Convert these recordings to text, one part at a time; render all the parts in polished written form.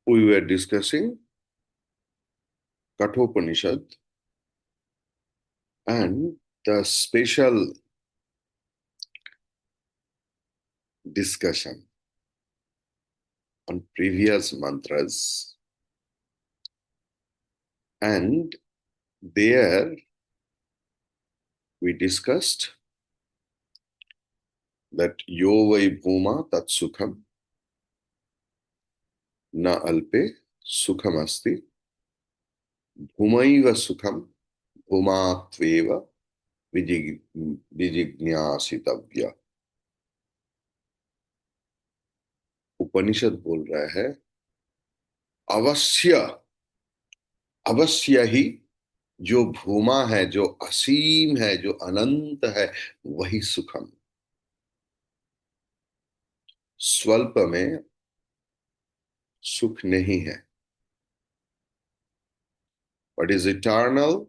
we were discussing Kathopanishad and the special discussion on previous mantras, and there we discussed that yo vai bhuma tat sukham na alpe sukham asti bhumaiva sukham bhumatveva विजिज्ञासितव्य। उपनिषद बोल रहा है अवश्य अवश्य ही जो भूमा है, जो असीम है, जो अनंत है, वही सुखम। स्वल्प में सुख नहीं है। What is eternal,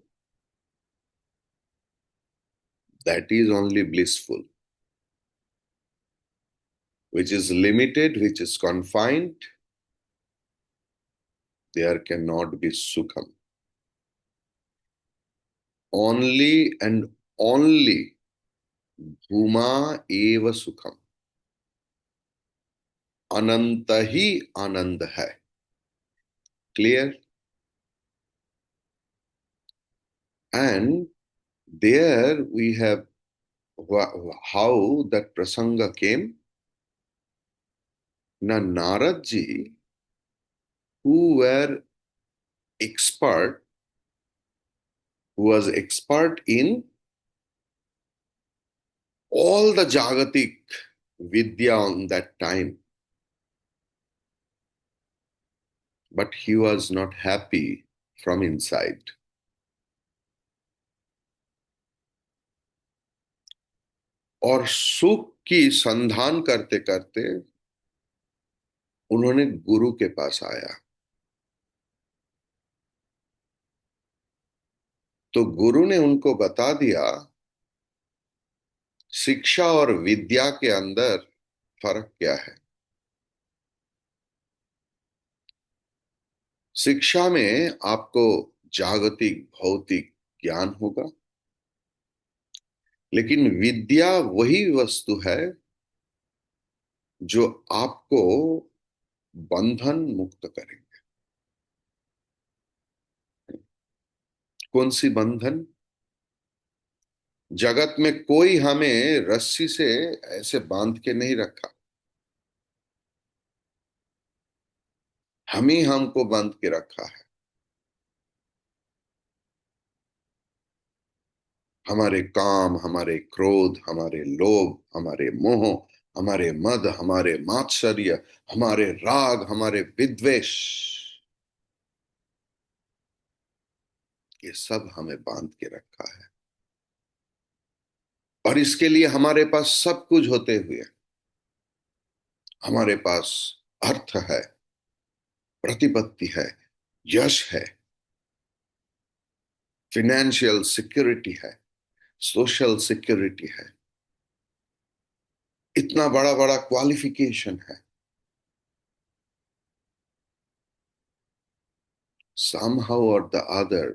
that is only blissful. Which is limited, which is confined, there cannot be sukham. Only and only bhuma eva sukham. अनंत ही आनंद है। Clear? And there we have how that prasanga came. Now Narad ji, who were expert, who was expert in all the Jagatik Vidya on that time, but he was not happy from inside. और सुख की संधान करते करते उन्होंने गुरु के पास आया। तो गुरु ने उनको बता दिया शिक्षा और विद्या के अंदर फर्क क्या है। शिक्षा में आपको जागतिक भौतिक ज्ञान होगा, लेकिन विद्या वही वस्तु है जो आपको बंधन मुक्त करेंगे। कौन सी बंधन? जगत में कोई हमें रस्सी से ऐसे बांध के नहीं रखा, हम ही हमको बांध के रखा है। हमारे काम, हमारे क्रोध, हमारे लोभ, हमारे मोह, हमारे मद, हमारे मात्सर्य, हमारे राग, हमारे विद्वेष, ये सब हमें बांध के रखा है। और इसके लिए हमारे पास सब कुछ होते हुए हमारे पास अर्थ है, प्रतिपत्ति है, यश है, फिनेंशियल सिक्योरिटी है, सोशल सिक्योरिटी है, इतना बड़ा बड़ा क्वालिफिकेशन है। Somehow or the other,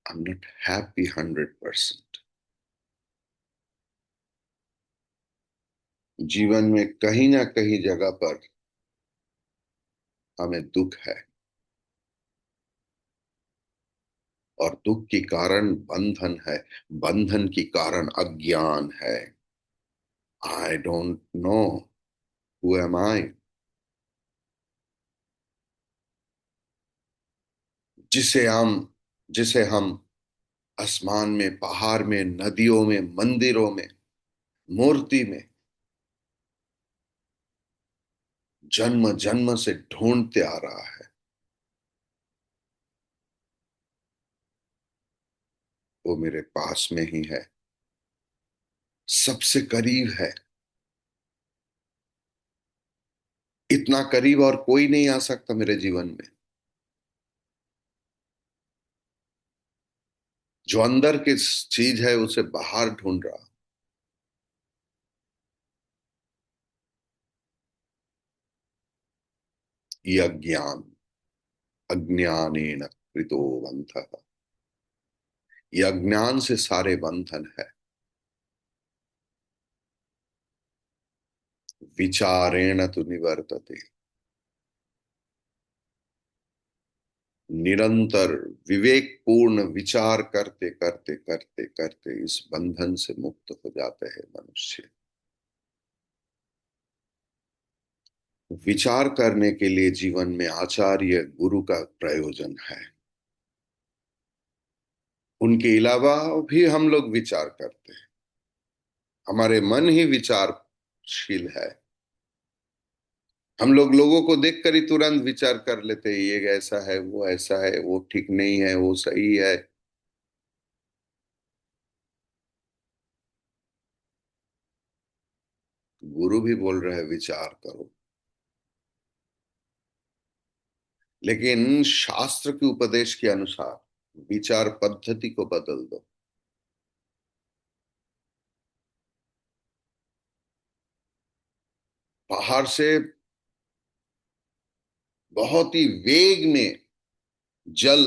I'm not happy 100%. जीवन में कहीं ना कहीं जगह पर हमें दुख है, और दुख की कारण बंधन है, बंधन की कारण अज्ञान है। I don't know who am I. जिसे हम आसमान में, पहाड़ में, नदियों में, मंदिरों में, मूर्ति में जन्म जन्म से ढूंढते आ रहा है, वो मेरे पास में ही है, सबसे करीब है। इतना करीब और कोई नहीं आ सकता मेरे जीवन में। जो अंदर की चीज है उसे बाहर ढूंढ रहा। ये अज्ञान, अज्ञानेन कृतो बंधः, ये अज्ञान से सारे बंधन है। विचारेण तु निवर्तते, निरंतर विवेक पूर्ण विचार करते करते करते करते इस बंधन से मुक्त हो जाते हैं मनुष्य। विचार करने के लिए जीवन में आचार्य गुरु का प्रयोजन है। उनके अलावा भी हम लोग विचार करते हैं, हमारे मन ही विचारशील है। हम लोग लोगों को देखकर ही तुरंत विचार कर लेते हैं, ये ऐसा है, वो ठीक नहीं है, वो सही है। गुरु भी बोल रहे हैं विचार करो, लेकिन शास्त्र के उपदेश के अनुसार विचार पद्धति को बदल दो। बाहर से बहुत ही वेग में जल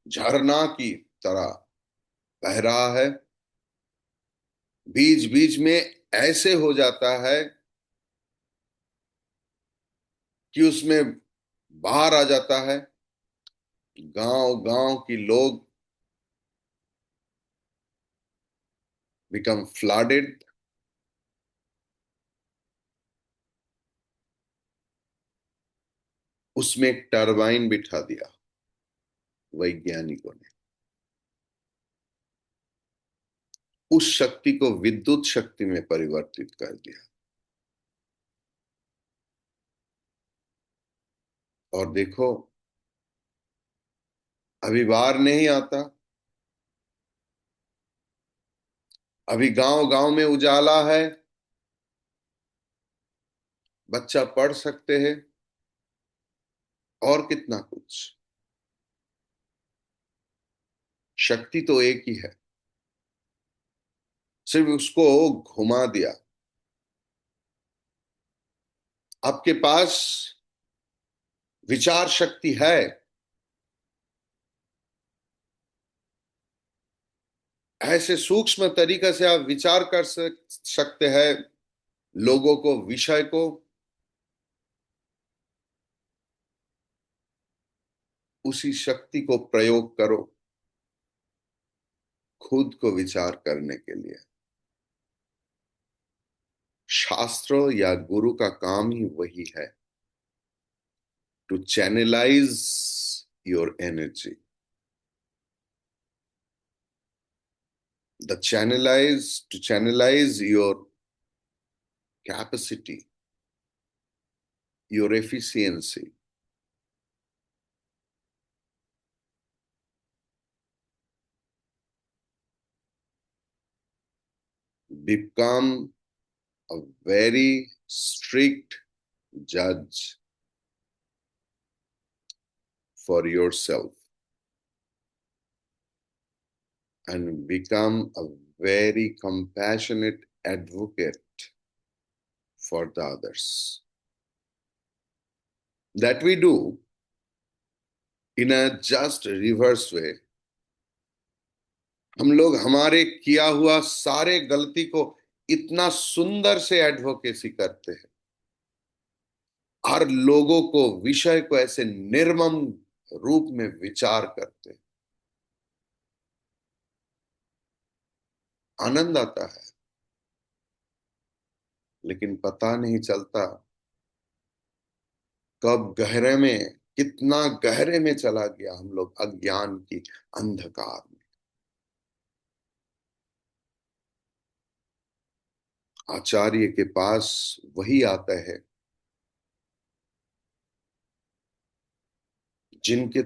झरना की तरह बह रहा है, बीच बीच में ऐसे हो जाता है कि उसमें बाहर आ जाता है। गांव गांव की लोग बिकम फ्लडेड। उसमें एक टरबाइन बिठा दिया वैज्ञानिकों ने, उस शक्ति को विद्युत शक्ति में परिवर्तित कर दिया। और देखो, अभी बाहर नहीं आता, अभी गांव गांव में उजाला है, बच्चा पढ़ सकते हैं, और कितना कुछ। शक्ति तो एक ही है, सिर्फ उसको घुमा दिया। आपके पास विचार शक्ति है, ऐसे सूक्ष्म तरीके से आप विचार कर सकते हैं लोगों को, विषय को। उसी शक्ति को प्रयोग करो खुद को विचार करने के लिए। शास्त्र या गुरु का काम ही वही है, to channelize your energy, to channelize your capacity, your efficiency. Become a very strict judge for yourself and become a very compassionate advocate for the others. That we do in a just reverse way. हम लोग हमारे किया हुआ सारे गलती को इतना सुंदर से एडवोकेसी करते हैं, हर लोगों को, विषय को ऐसे निर्मम रूप में विचार करते हैं। आनंद आता है, लेकिन पता नहीं चलता कब गहरे में, कितना गहरे में चला गया हम लोग अज्ञान की अंधकार में। आचार्य के पास वही आता है जिनके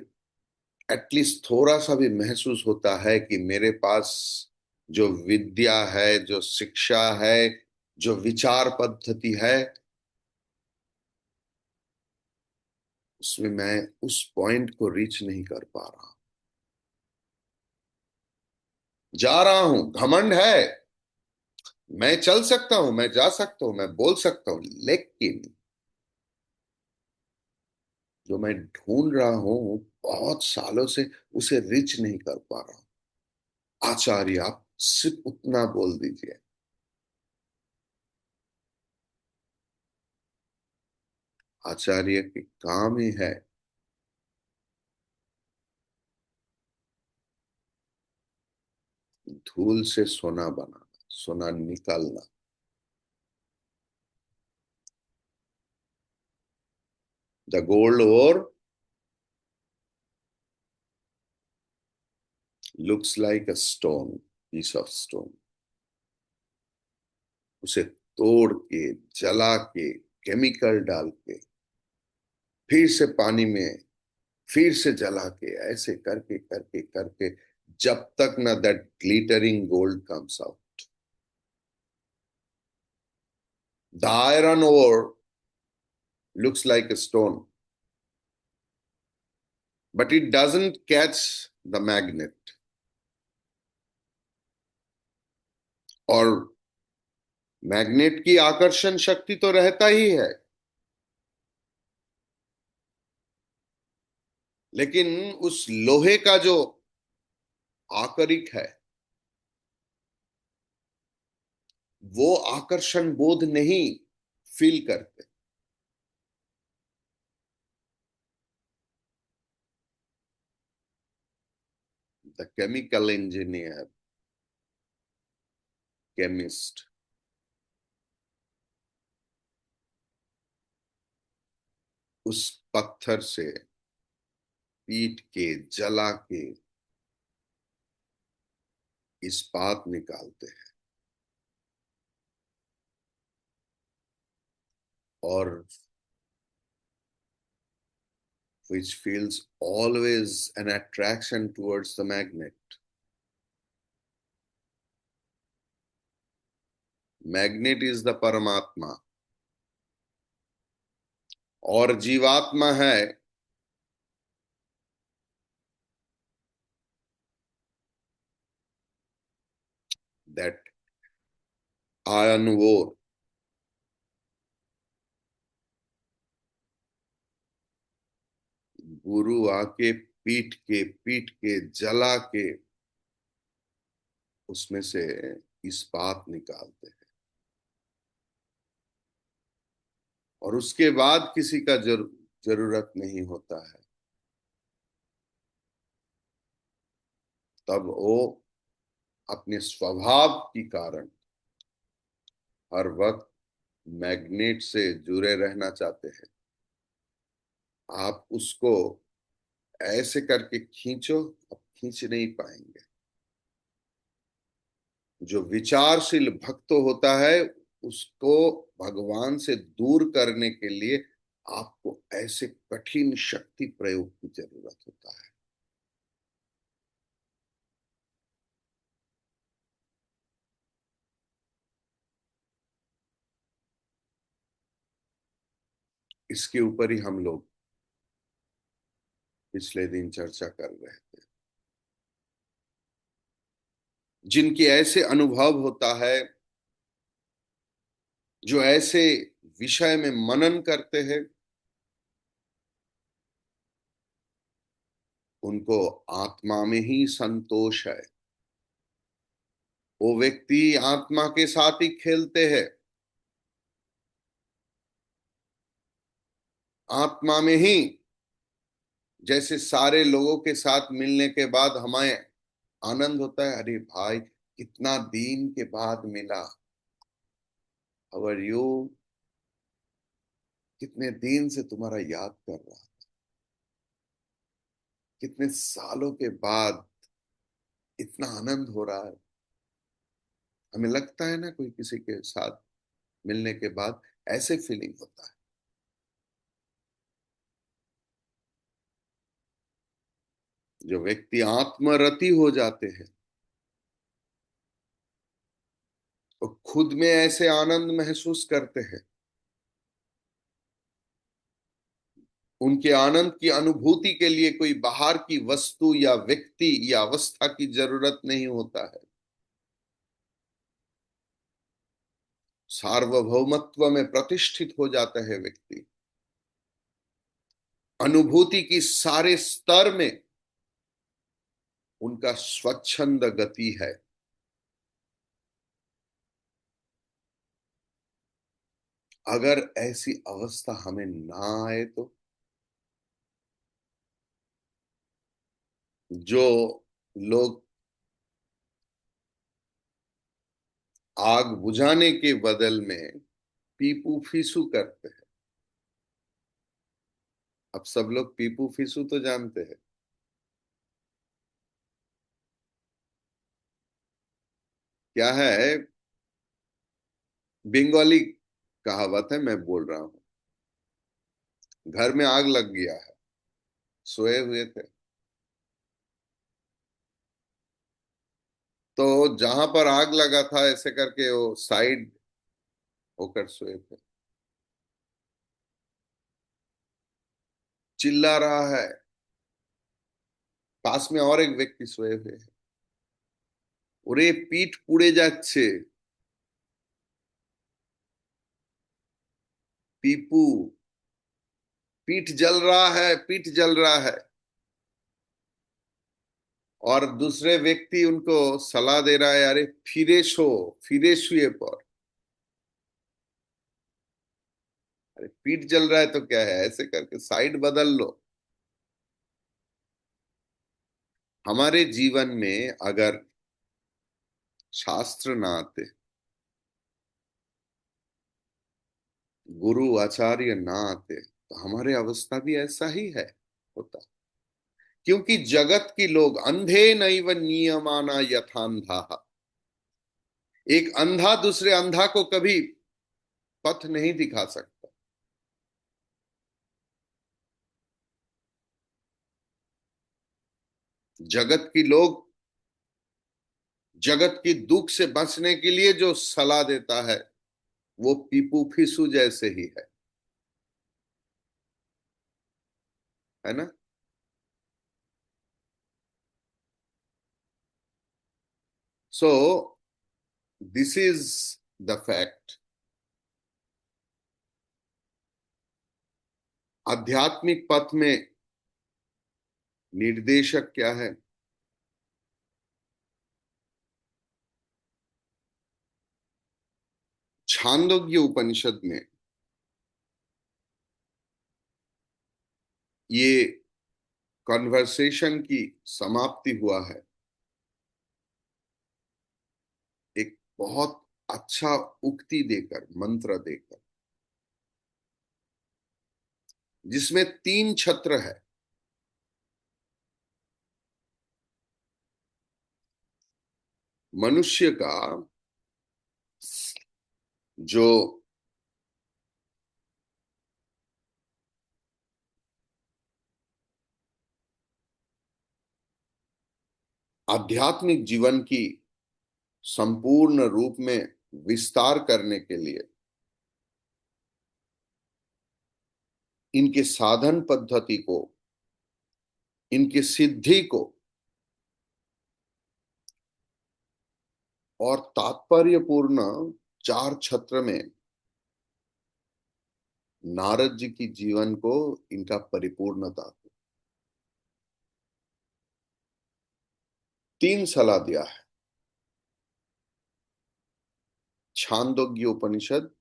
एटलीस्ट थोड़ा सा भी महसूस होता है कि मेरे पास जो विद्या है, जो शिक्षा है, जो विचार पद्धति है, उसमें मैं उस पॉइंट को रीच नहीं कर पा रहा। जा रहा हूं, घमंड है, मैं चल सकता हूं, मैं जा सकता हूं, मैं बोल सकता हूं, लेकिन जो मैं ढूंढ रहा हूं बहुत सालों से, उसे रिच नहीं कर पा रहा हूं। आचार्य आप सिर्फ उतना बोल दीजिए। आचार्य के काम ही है धूल से सोना बनाना, सोना निकालना। The gold ore looks like a stone, piece of stone. उसे तोड़ के, जला के, केमिकल डाल के, फिर से पानी में, फिर से जला के, ऐसे करके करके करके, जब तक ना that glittering gold comes out. The iron ore looks like a stone, but it doesn't catch the magnet, और मैग्नेट की आकर्षण शक्ति तो रहता ही है, लेकिन उस लोहे का जो आकरिक है, वो आकर्षण बोध नहीं फील करते। द केमिकल इंजीनियर, केमिस्ट, उस पत्थर से पीट के, जला के इस्पात निकालते हैं, और which feels always an attraction towards the magnet. Magnet is the परमात्मा, और जीवात्मा है दैट आयन वोर। गुरु आके पीट के जला के उसमें से इस्पात निकालते हैं, और उसके बाद किसी का जरूरत नहीं होता है। तब वो अपने स्वभाव के कारण हर वक्त मैग्नेट से जुड़े रहना चाहते हैं। आप उसको ऐसे करके खींचो, आप खींच नहीं पाएंगे। जो विचारशील भक्त होता है, उसको भगवान से दूर करने के लिए आपको ऐसे कठिन शक्ति प्रयोग की जरूरत होता है। इसके ऊपर ही हम लोग पिछले दिन चर्चा कर रहे थे। जिनके ऐसे अनुभव होता है, जो ऐसे विषय में मनन करते हैं, उनको आत्मा में ही संतोष है। वो व्यक्ति आत्मा के साथ ही खेलते हैं, आत्मा में ही। जैसे सारे लोगों के साथ मिलने के बाद हमें आनंद होता है, अरे भाई कितना दिन के बाद मिला, हाउ आर यू, कितने दिन से तुम्हारा याद कर रहा, कितने सालों के बाद इतना आनंद हो रहा है। हमें लगता है ना, कोई किसी के साथ मिलने के बाद ऐसे फीलिंग होता है। जो व्यक्ति आत्मरति हो जाते हैं, वो खुद में ऐसे आनंद महसूस करते हैं, उनके आनंद की अनुभूति के लिए कोई बाहर की वस्तु या व्यक्ति या अवस्था की जरूरत नहीं होता है। सार्वभौमत्व में प्रतिष्ठित हो जाता है व्यक्ति। अनुभूति की सारे स्तर में उनका स्वच्छंद गति है। अगर ऐसी अवस्था हमें ना आए तो जो लोग आग बुझाने के बदल में पीपू फीसू करते हैं। अब सब लोग पीपू फीसू तो जानते हैं क्या है। बंगाली कहावत है, मैं बोल रहा हूं। घर में आग लग गया है, सोए हुए थे, तो जहां पर आग लगा था ऐसे करके वो साइड होकर सोए थे। चिल्ला रहा है, पास में और एक व्यक्ति सोए हुए है। ওরে পিঠ পুড়ে যাচ্ছে, पीपू, पीठ जल रहा है, पीठ जल रहा है। और दूसरे व्यक्ति उनको सलाह दे रहा है, अरे फिरे सो, फिरे शुए पर। अरे पीठ जल रहा है तो क्या है, ऐसे करके साइड बदल लो। हमारे जीवन में अगर शास्त्र ना आते, गुरु आचार्य ना आते, तो हमारे अवस्था भी ऐसा ही है होता। क्योंकि जगत की लोग अंधे नैव नियमाना यथांधा। एक अंधा दूसरे अंधा को कभी पथ नहीं दिखा सकता। जगत की लोग जगत की दुख से बचने के लिए जो सलाह देता है वो पीपू फिसू जैसे ही है ना। So this is the fact. आध्यात्मिक पथ में निर्देशक क्या है? छांदोग्य उपनिषद में ये कन्वर्सेशन की समाप्ति हुआ है एक बहुत अच्छा उक्ति देकर, मंत्र देकर, जिसमें 3 छत्र है। मनुष्य का जो आध्यात्मिक जीवन की संपूर्ण रूप में विस्तार करने के लिए इनके साधन पद्धति को, इनकी सिद्धि को और तात्पर्यपूर्ण 4 छत्र में नारद जी की जीवन को इनका परिपूर्णता, 3 सलाह दिया है। छांदोग्य उपनिषद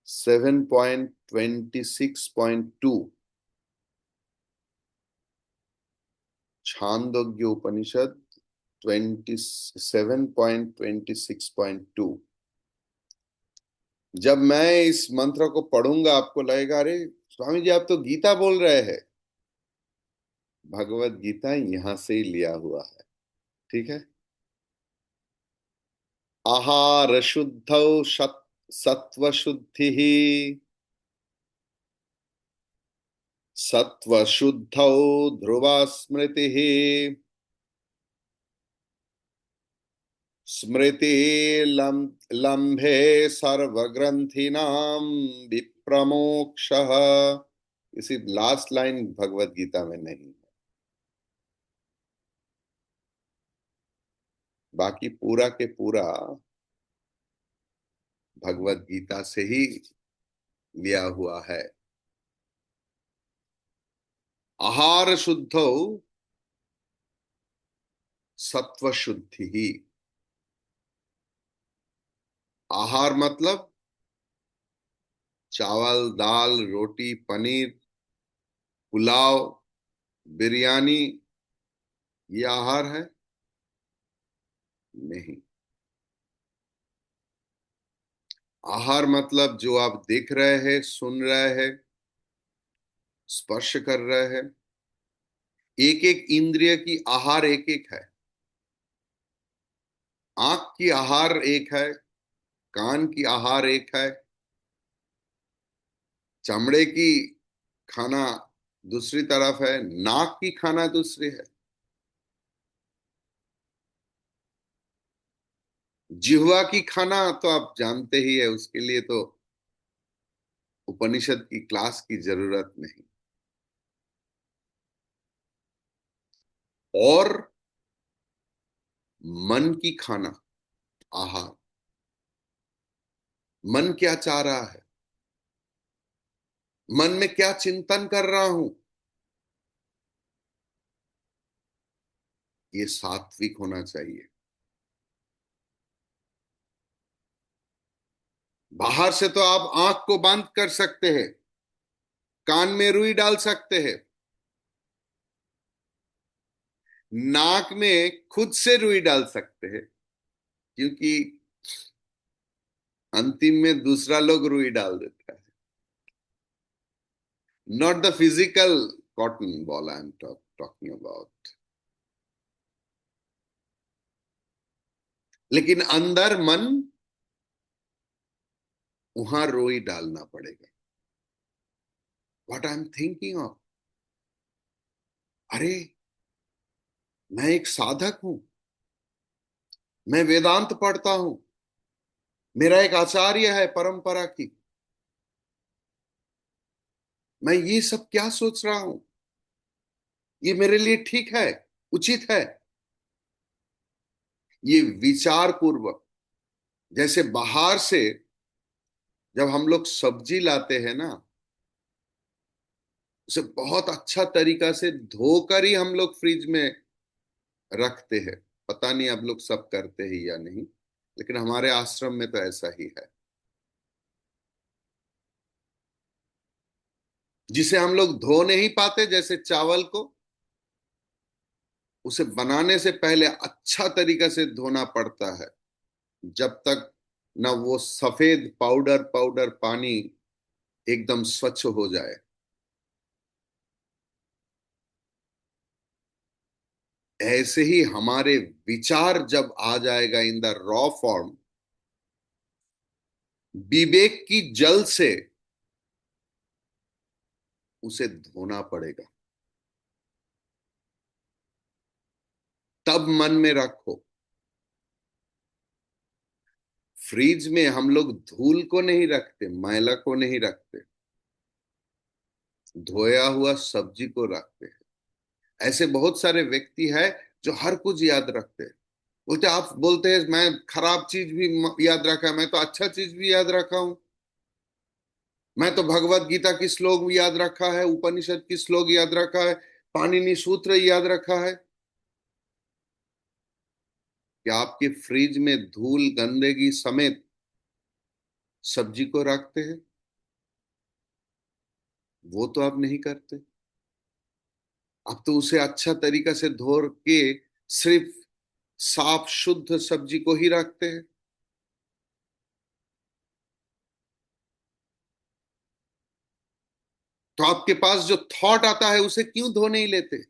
7.26.2, छांदोग्य उपनिषद 27.26.2। जब मैं इस मंत्र को पढ़ूंगा आपको लगेगा, अरे स्वामी जी आप तो गीता बोल रहे हैं। भगवत गीता यहां से ही लिया हुआ है, ठीक है। आहार शुद्धौ सत्व शुद्धि, सत्व शुद्धौ ध्रुवा स्मृति, स्मृति लंभे सर्वग्रंथिनाम विप्रमोक्ष। इसी लास्ट लाइन भगवत गीता में नहीं है, बाकी पूरा के पूरा भगवत गीता से ही लिया हुआ है। आहार शुद्धौ सत्व शुद्धि ही। आहार मतलब चावल, दाल, रोटी, पनीर, पुलाव, बिरयानी, ये आहार है? नहीं। आहार मतलब जो आप देख रहे हैं, सुन रहे हैं, स्पर्श कर रहे हैं। एक एक इंद्रिय की आहार एक एक है। आंख की आहार एक है, कान की आहार एक है, चमड़े की खाना दूसरी तरफ है, नाक की खाना दूसरी है, जिह्वा की खाना तो आप जानते ही है, उसके लिए तो उपनिषद की क्लास की जरूरत नहीं। और मन की खाना, आहार। मन क्या चाह रहा है, मन में क्या चिंतन कर रहा हूं, ये सात्विक होना चाहिए। बाहर से तो आप आंख को बंद कर सकते हैं, कान में रुई डाल सकते हैं, नाक में खुद से रुई डाल सकते हैं, क्योंकि अंतिम में दूसरा लोग रुई डाल देता है। Not the physical cotton ball I am talking about. लेकिन अंदर मन, वहां रुई डालना पड़ेगा। What I am thinking of, अरे मैं एक साधक हूं, मैं वेदांत पढ़ता हूं, मेरा एक आचार्य है परंपरा की, मैं ये सब क्या सोच रहा हूं, ये मेरे लिए ठीक है, उचित है? ये विचार पूर्वक। जैसे बाहर से जब हम लोग सब्जी लाते हैं ना, उसे बहुत अच्छा तरीका से धोकर ही हम लोग फ्रिज में रखते हैं। पता नहीं आप लोग सब करते हैं या नहीं, लेकिन हमारे आश्रम में तो ऐसा ही है। जिसे हम लोग धो नहीं पाते, जैसे चावल को, उसे बनाने से पहले अच्छा तरीका से धोना पड़ता है, जब तक ना वो सफेद पाउडर पाउडर पानी एकदम स्वच्छ हो जाए। ऐसे ही हमारे विचार जब आ जाएगा इन द रॉ फॉर्म, विवेक की जल से उसे धोना पड़ेगा, तब मन में रखो। फ्रिज में हम लोग धूल को नहीं रखते, मैला को नहीं रखते, धोया हुआ सब्जी को रखते हैं। ऐसे बहुत सारे व्यक्ति हैं जो हर कुछ याद रखते हैं। बोलते, आप बोलते हैं मैं खराब चीज भी याद रखा, मैं तो अच्छा चीज भी याद रखा हूं, मैं तो भगवत गीता की श्लोक याद रखा है, उपनिषद की श्लोक याद रखा है, पाणिनि सूत्र याद रखा है। क्या आपके फ्रिज में धूल गंदगी समेत सब्जी को रखते हैं? वो तो आप नहीं करते। आप तो उसे अच्छा तरीका से धो के सिर्फ साफ शुद्ध सब्जी को ही रखते हैं। तो आपके पास जो थॉट आता है उसे क्यों धो नहीं लेते?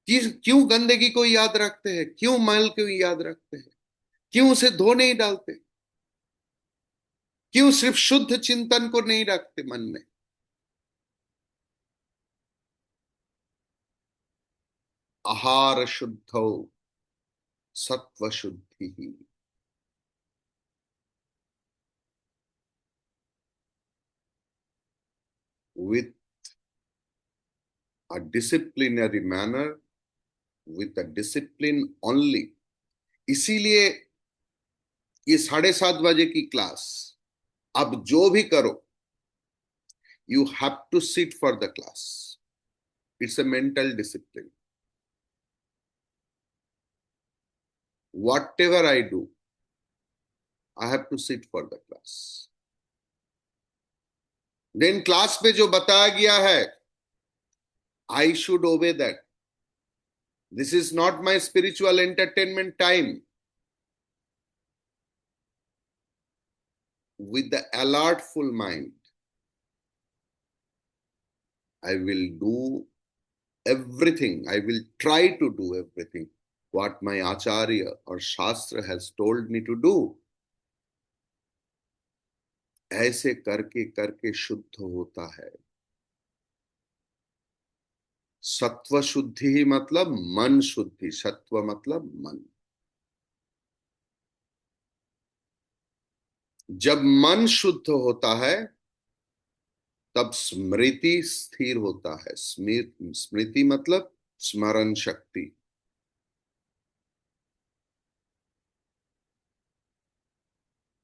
क्यों गंदगी को याद रखते हैं, क्यों मैल को याद रखते हैं, क्यों उसे धो नहीं डालते? क्यों सिर्फ शुद्ध चिंतन को नहीं रखते मन में? आहार शुद्धो सत्व शुद्धि ही। With a disciplinary manner, with a discipline only. इसीलिए ये 7:30 बजे की क्लास अब जो भी करो, you have to sit for the class. It's a mental discipline. Whatever I do, I have to sit for the class. Then class में जो बताया गया है, I should obey that. This is not my spiritual entertainment time. With the alertful mind, I will do everything. I will try to do everything what my acharya or shastra has told me to do. ऐसे करके करके शुद्ध होता है. सत्व शुद्धि ही मतलब मन शुद्धि. सत्व मतलब मन. जब मन शुद्ध होता है तब स्मृति स्थिर होता है. स्मृति मतलब स्मरण शक्ति.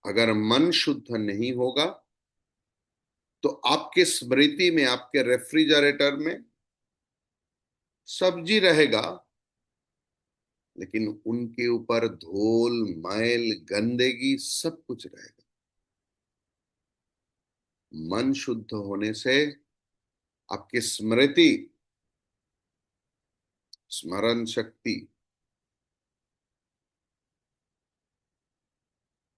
अगर मन शुद्ध नहीं होगा तो आपके स्मृति में, आपके रेफ्रिजरेटर में सब्जी रहेगा, लेकिन उनके ऊपर धूल, मैल, गंदगी सब कुछ रहेगा. मन शुद्ध होने से आपकी स्मृति, स्मरण शक्ति,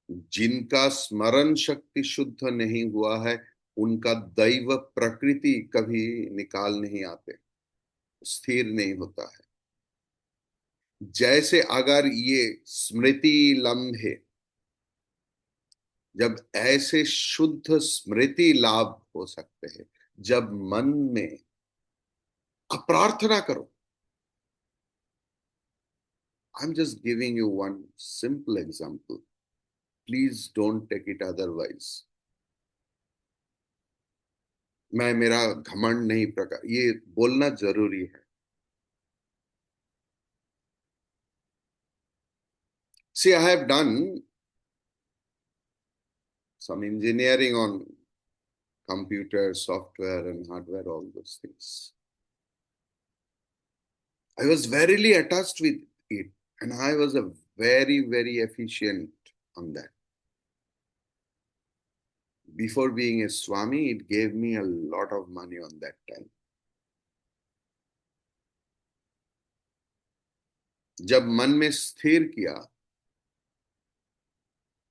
जिनका स्मरण शक्ति शुद्ध नहीं हुआ है उनका दैव प्रकृति कभी निकाल नहीं आते, स्थिर नहीं होता है. जैसे अगर ये स्मृति लम्हे, जब ऐसे शुद्ध स्मृति लाभ हो सकते हैं जब मन में आप प्रार्थना करो. I am just giving you one simple example. Please don't take it otherwise. मैं, मेरा घमंड नहीं प्रकार, ये बोलना जरूरी है. See, I have done some engineering on computer, software, and hardware, all those things. I was verily attached with it, and I was a very, very efficient on that. Before being a Swami, it gave me a lot of money on that time. जब मन में स्थिर किया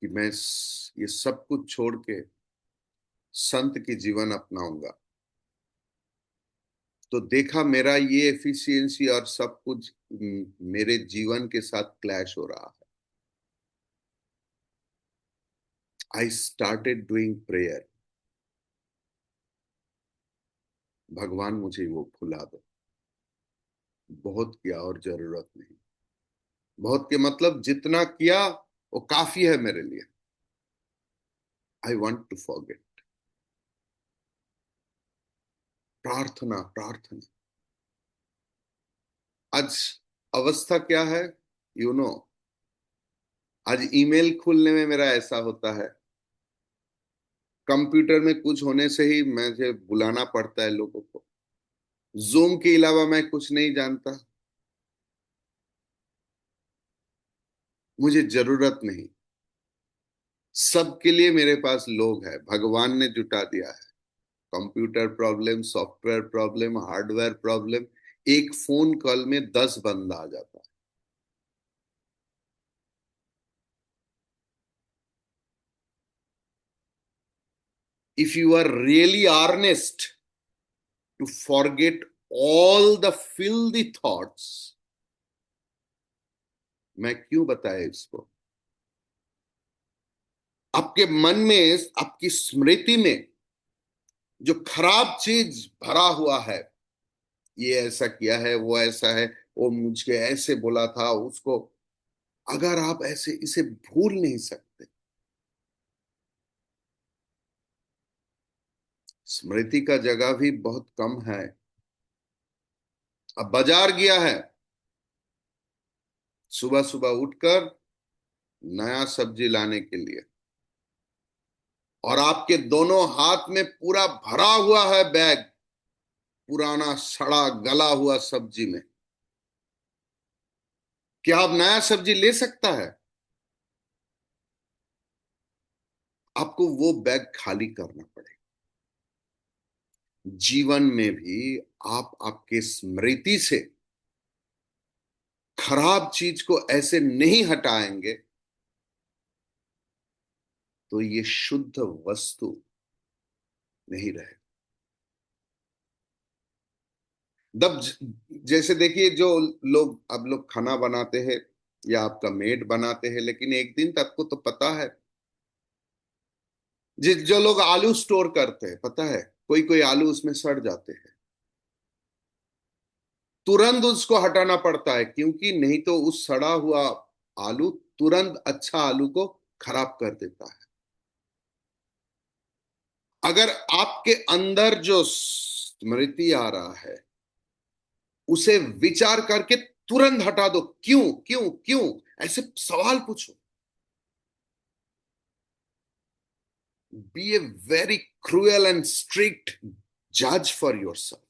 कि मैं ये सब कुछ छोड़ के संत की जीवन अपनाऊंगा, तो देखा मेरा ये एफिशिएंसी और सब कुछ मेरे जीवन के साथ क्लैश हो रहा है. I started doing prayer. भगवान मुझे वो भुला दो. बहुत किया और जरूरत नहीं. बहुत के मतलब जितना किया वो काफी है मेरे लिए. I want to forget. प्रार्थना, प्रार्थना. आज अवस्था क्या है, यू नो. आज ईमेल खोलने में मेरा ऐसा होता है, कंप्यूटर में कुछ होने से ही मुझे बुलाना पड़ता है लोगों को. जूम के अलावा मैं कुछ नहीं जानता. मुझे जरूरत नहीं. सबके लिए मेरे पास लोग हैं. भगवान ने जुटा दिया है. Computer problem, software problem, hardware problem, एक फोन कॉल में 10 बंदा आ जाता है. If you are really earnest to forget all the filthy thoughts, मैं क्यों बताया इसको. आपके मन में, आपकी स्मृति में जो खराब चीज भरा हुआ है, ये ऐसा किया है, वो ऐसा है, वो मुझे ऐसे बोला था, उसको, अगर आप ऐसे इसे भूल नहीं सकते. स्मृति का जगह भी बहुत कम है. अब बाजार गया है, सुबह सुबह उठकर नया सब्जी लाने के लिए, और आपके दोनों हाथ में पूरा भरा हुआ है बैग पुराना सड़ा गला हुआ सब्जी में, क्या आप नया सब्जी ले सकता है? आपको वो बैग खाली करना पड़ेगा। जीवन में भी आप आपके स्मृति से खराब चीज को ऐसे नहीं हटाएंगे तो ये शुद्ध वस्तु नहीं रहे। तब जैसे देखिए, जो लोग अब लोग खाना बनाते हैं या आपका मेड बनाते हैं, लेकिन एक दिन तक को तो पता है, जिस जो लोग आलू स्टोर करते हैं, पता है कोई कोई आलू उसमें सड़ जाते हैं, तुरंत उसको हटाना पड़ता है, क्योंकि नहीं तो उस सड़ा हुआ आलू तुरंत अच्छा आलू को खराब कर देता है। अगर आपके अंदर जो स्मृति आ रहा है उसे विचार करके तुरंत हटा दो, क्यों क्यों क्यों, ऐसे सवाल पूछो। Be a very cruel and strict जज for yourself,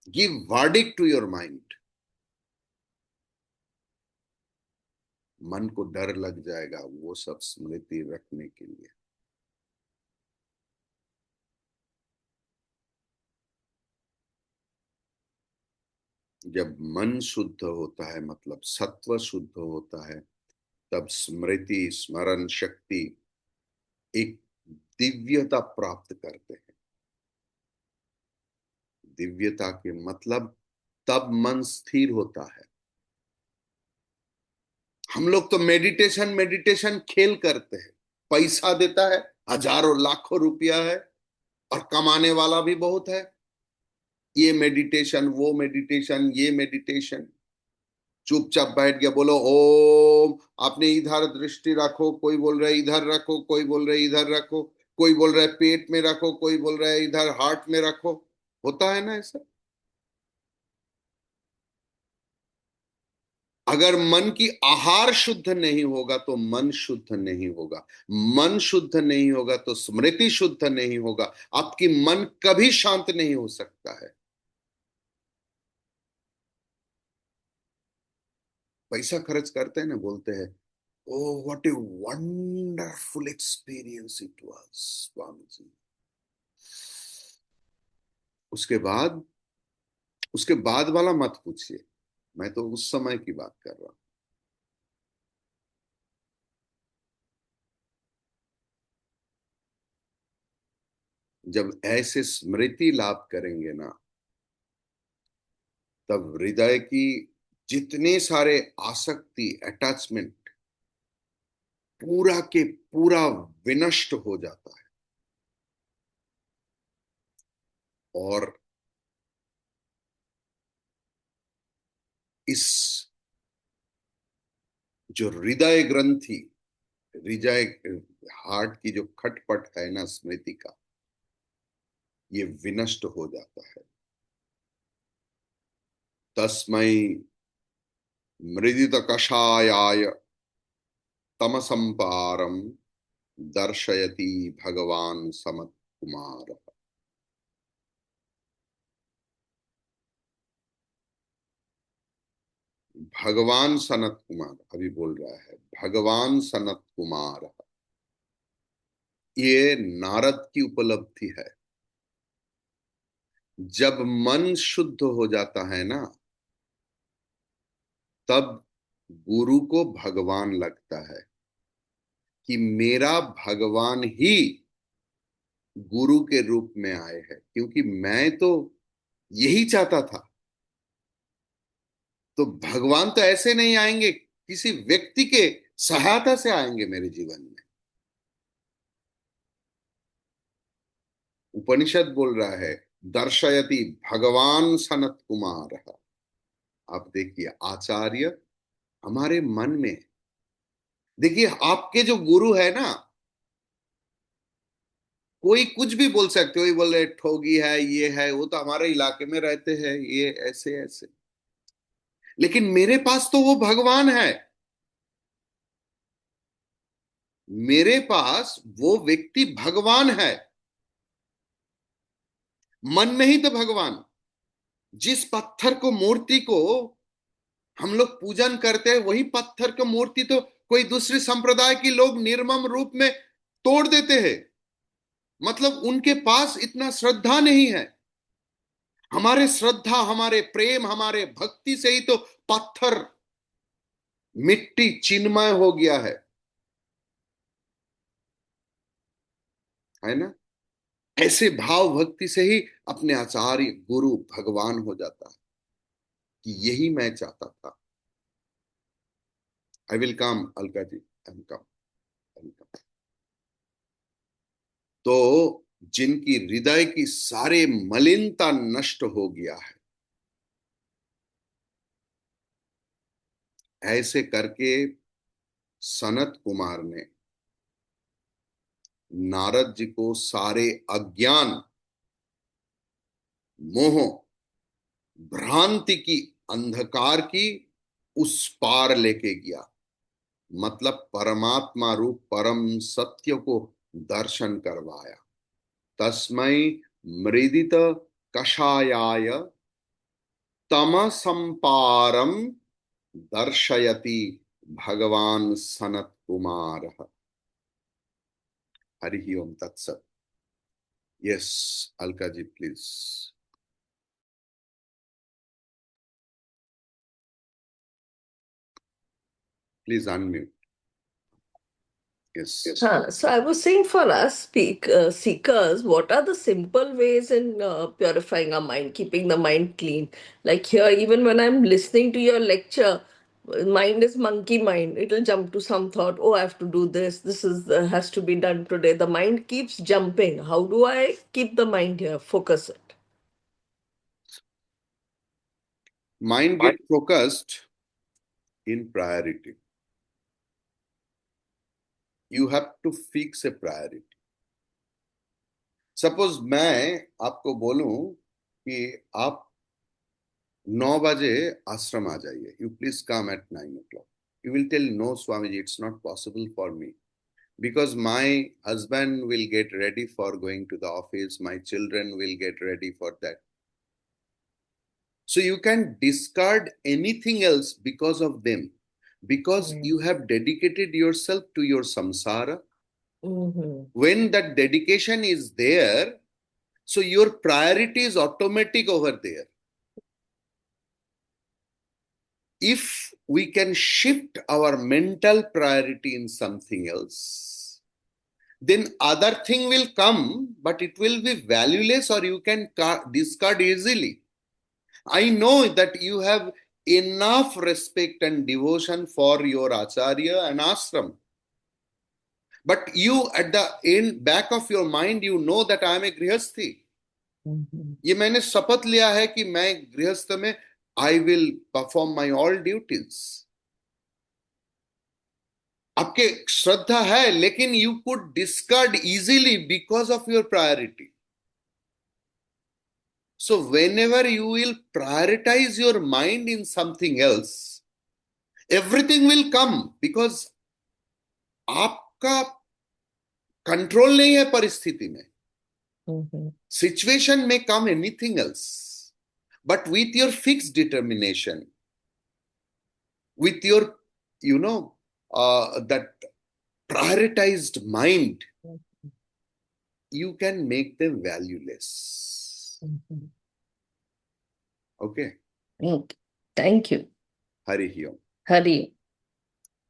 give verdict to your mind. मन को डर लग जाएगा वो सब स्मृति रखने के लिए। जब मन शुद्ध होता है, मतलब सत्व शुद्ध होता है, तब स्मृति स्मरण शक्ति एक दिव्यता प्राप्त करते हैं। दिव्यता के मतलब तब मन स्थिर होता है। हम लोग तो मेडिटेशन मेडिटेशन खेल करते हैं, पैसा देता है, हजारों लाखों रुपया है और कमाने वाला भी बहुत है। ये मेडिटेशन वो मेडिटेशन ये मेडिटेशन, चुपचाप बैठ गया, बोलो ओम, आपने इधर दृष्टि रखो, कोई बोल रहा है इधर रखो, कोई बोल रहा है इधर रखो, कोई बोल रहा है पेट में रखो, कोई बोल रहा है इधर हार्ट में रखो। होता है ना ऐसा? अगर मन की आहार शुद्ध नहीं होगा तो मन शुद्ध नहीं होगा। मन शुद्ध नहीं होगा तो स्मृति शुद्ध नहीं होगा। आपकी मन कभी शांत नहीं हो सकता है। पैसा खर्च करते हैं ना, बोलते हैं oh what a wonderful experience it was Swami ji. उसके बाद, उसके बाद वाला मत पूछिए, मैं तो उस समय की बात कर रहा हूं। जब ऐसे स्मृति लाभ करेंगे ना, तब हृदय की जितने सारे आसक्ति अटैचमेंट पूरा के पूरा विनष्ट हो जाता है। और इस जो हृदय ग्रंथि, हृदय हार्ट की जो खटपट है ना स्मृति का, ये विनष्ट हो जाता है। तस्मै मृदित कषायाय तमसंपारम दर्शयति भगवान सनत कुमार। भगवान सनत कुमार अभी बोल रहा है, भगवान सनत कुमार, ये नारद की उपलब्धि है। जब मन शुद्ध हो जाता है ना, तब गुरु को भगवान लगता है कि मेरा भगवान ही गुरु के रूप में आए हैं, क्योंकि मैं तो यही चाहता था। तो भगवान तो ऐसे नहीं आएंगे, किसी व्यक्ति के सहायता से आएंगे मेरे जीवन में। उपनिषद बोल रहा है दर्शयति भगवान सनत कुमार। आप देखिए आचार्य हमारे मन में, देखिए आपके जो गुरु है ना, कोई कुछ भी बोल सकते हो, ये बोल रहे ठोगी है ये है, वो तो हमारे इलाके में रहते हैं, ये ऐसे ऐसे, लेकिन मेरे पास तो वो भगवान है। मेरे पास वो व्यक्ति भगवान है, मन में ही तो भगवान। जिस पत्थर को, मूर्ति को हम लोग पूजन करते हैं, वही पत्थर की मूर्ति तो कोई दूसरे संप्रदाय के लोग निर्मम रूप में तोड़ देते हैं। मतलब उनके पास इतना श्रद्धा नहीं है। हमारे श्रद्धा, हमारे प्रेम, हमारे भक्ति से ही तो पत्थर मिट्टी चिन्मय हो गया है ना। ऐसे भाव भक्ति से ही अपने आचार्य गुरु भगवान हो जाता है, कि यही मैं चाहता था। I will come Alka ji, I will come. तो जिनकी हृदय की सारे मलिनता नष्ट हो गया है, ऐसे करके सनत कुमार ने नारद जी को सारे अज्ञान, मोह, भ्रांति की, अंधकार की उस पार लेके गया। मतलब परमात्मा रूप परम सत्य को दर्शन करवाया। तस्मै मृदित कषायाय तमसंपारम दर्शयति भगवान सनत कुमार। हरि ओम तत्सत। Yes, Alka ji please. Please unmute. Yes. So I was saying for us seekers, what are the simple ways in purifying our mind, keeping the mind clean? Like here, even when I'm listening to your lecture, mind is monkey mind. It'll jump to some thought. Oh, I have to do this. This is has to be done today. The mind keeps jumping. How do I keep the mind here, focus it? Mind get focused in priority. You have to fix a priority. Suppose मैं आपको बोलूं कि आप 9 बजे आश्रम आ जाइए, you please come at 9 o'clock। You will tell no Swami ji, it's not possible for me, because my husband will get ready for going to the office, my children will get ready for that. So you can discard anything else because of them, because Mm. you have dedicated yourself to your samsara. Mm-hmm. When that dedication is there, so your priority is automatic over there. If we can shift our mental priority in something else, then other thing will come, but it will be valueless, or you can discard easily. I know that you have enough respect and devotion for your acharya and ashram, but you at the end back of your mind you know that I am a grihasthi. Mm-hmm. ये मैंने शपथ लिया है कि मैं गृहस्थ में I will perform my all duties. आपके श्रद्धा है, लेकिन you could discard easily because of your priority. So whenever you will prioritise your mind in something else, everything will come, because आपका कंट्रोल नहीं है परिस्थिति में। Mm-hmm. सिचुएशन में come anything else, but with your fix determination, with your, that prioritized mind, you can make them valueless. Mm-hmm. Okay. Okay. Thank you. Hari Om. Hari.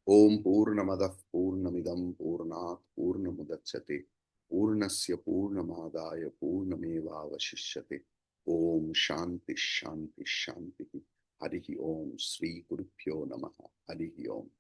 Om Purnamadah Purnamidam Purnat Purnamudachyate Purnasya Purnamadaya Purnamevavashishyate. Om Shanti Shanti Shanti। Hari Om। Sri Gurubhyo Namaha। Hari Om।